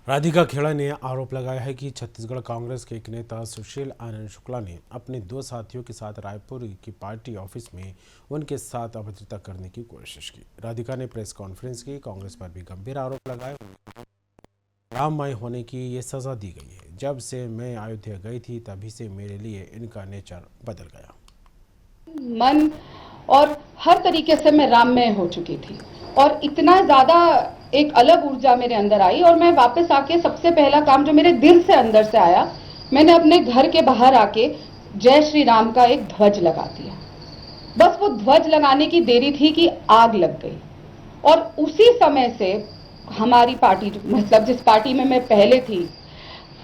राधिका खेड़ा ने आरोप लगाया है कि छत्तीसगढ़ कांग्रेस के एक नेता सुशील आनंद शुक्ला ने अपने दो साथियों के साथ रायपुर की पार्टी ऑफिस में उनके साथ अभद्रता करने की कोशिश की। राधिका ने प्रेस कॉन्फ्रेंस की, कांग्रेस पर भी गंभीर आरोप लगाए। राममय होने की ये सजा दी गई है। जब से मैं अयोध्या गई थी तभी से मेरे लिए इनका नेचर बदल गया। मन और हर तरीके से मैं राममय हो चुकी थी और इतना ज्यादा एक अलग ऊर्जा मेरे अंदर आई और मैं वापस आके सबसे पहला काम जो मेरे दिल से अंदर से आया, मैंने अपने घर के बाहर आके जय श्री राम का एक ध्वज लगा दिया। बस वो ध्वज लगाने की देरी थी कि आग लग गई और उसी समय से हमारी पार्टी, मतलब जिस पार्टी में मैं पहले थी,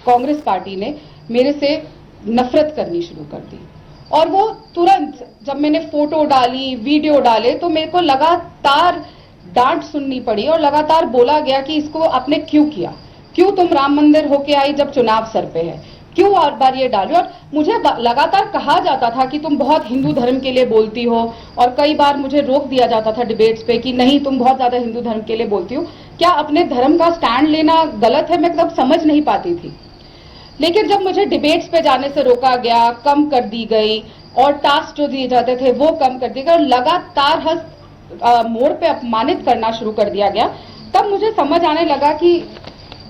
कांग्रेस पार्टी ने मेरे से नफरत करनी शुरू कर दी। और वो तुरंत जब मैंने फोटो डाली, वीडियो डाले, तो मेरे को लगातार डांट सुननी पड़ी और लगातार बोला गया कि इसको आपने क्यों किया, क्यों तुम राम मंदिर होके आई जब चुनाव सर पे है, क्यों हर बार ये डाली। और मुझे लगातार कहा जाता था कि तुम बहुत हिंदू धर्म के लिए बोलती हो और कई बार मुझे रोक दिया जाता था डिबेट्स पे कि नहीं, तुम बहुत ज्यादा हिंदू धर्म के लिए बोलती हो। क्या अपने धर्म का स्टैंड लेना गलत है? मैं तब समझ नहीं पाती थी। लेकिन जब मुझे डिबेट्स पे जाने से रोका गया, कम कर दी गई और टास्क जो दिए जाते थे वो कम कर दिए गए और लगातार हर मोड़ पे अपमानित करना शुरू कर दिया गया, तब मुझे समझ आने लगा कि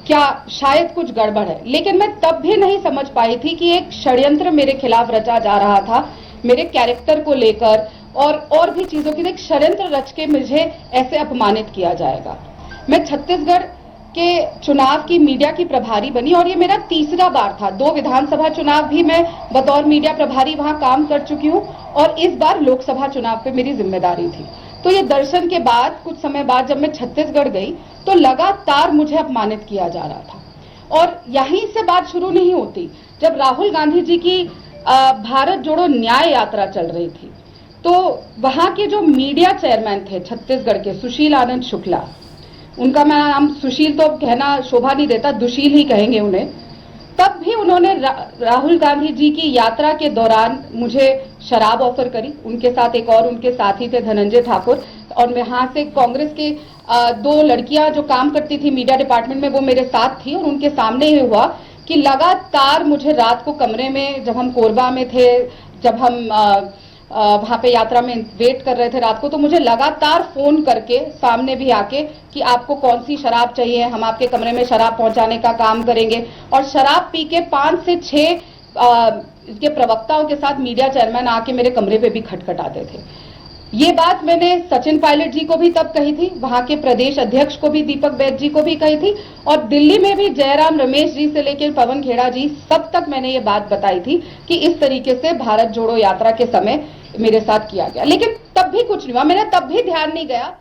क्या शायद कुछ गड़बड़ है। लेकिन मैं तब भी नहीं समझ पाई थी कि एक षड्यंत्र मेरे खिलाफ रचा जा रहा था, मेरे कैरेक्टर को लेकर और भी चीजों की एक षड्यंत्र रच के मुझे ऐसे अपमानित किया जाएगा। मैं छत्तीसगढ़ के चुनाव की मीडिया की प्रभारी बनी और ये मेरा तीसरा बार था। 2 विधानसभा चुनाव भी मैं बतौर मीडिया प्रभारी वहां काम कर चुकी हूं और इस बार लोकसभा चुनाव पे मेरी जिम्मेदारी थी। तो ये दर्शन के बाद कुछ समय बाद जब मैं छत्तीसगढ़ गई तो लगातार मुझे अपमानित किया जा रहा था। और यहीं से बात शुरू नहीं होती। जब राहुल गांधी जी की भारत जोड़ो न्याय यात्रा चल रही थी, तो वहां के जो मीडिया चेयरमैन थे छत्तीसगढ़ के, सुशील आनंद शुक्ला, उनका मैं नाम सुशील तो कहना शोभा नहीं देता, दुशील ही कहेंगे उन्हें। तब भी उन्होंने राहुल गांधी जी की यात्रा के दौरान मुझे शराब ऑफर करी। उनके साथ एक और उनके साथी थे, धनंजय ठाकुर, और वहां से कांग्रेस के 2 लड़कियां जो काम करती थी मीडिया डिपार्टमेंट में, वो मेरे साथ थी। और उनके सामने ही हुआ कि लगातार मुझे रात को कमरे में, जब हम कोरबा में थे, जब हम वहां पे यात्रा में वेट कर रहे थे रात को, तो मुझे लगातार फोन करके सामने भी आके कि आपको कौन सी शराब चाहिए, हम आपके कमरे में शराब पहुंचाने का काम करेंगे। और शराब पी के 5 से 6 इसके प्रवक्ताओं के साथ मीडिया चेयरमैन आके मेरे कमरे पे भी खटखटाते थे। ये बात मैंने सचिन पायलट जी को भी तब कही थी, वहां के प्रदेश अध्यक्ष को भी, दीपक बैद जी को भी कही थी, और दिल्ली में भी जयराम रमेश जी से लेकर पवन खेड़ा जी, सब तक मैंने ये बात बताई थी कि इस तरीके से भारत जोड़ो यात्रा के समय मेरे साथ किया गया। लेकिन तब भी कुछ नहीं हुआ, मैंने तब भी ध्यान नहीं गया।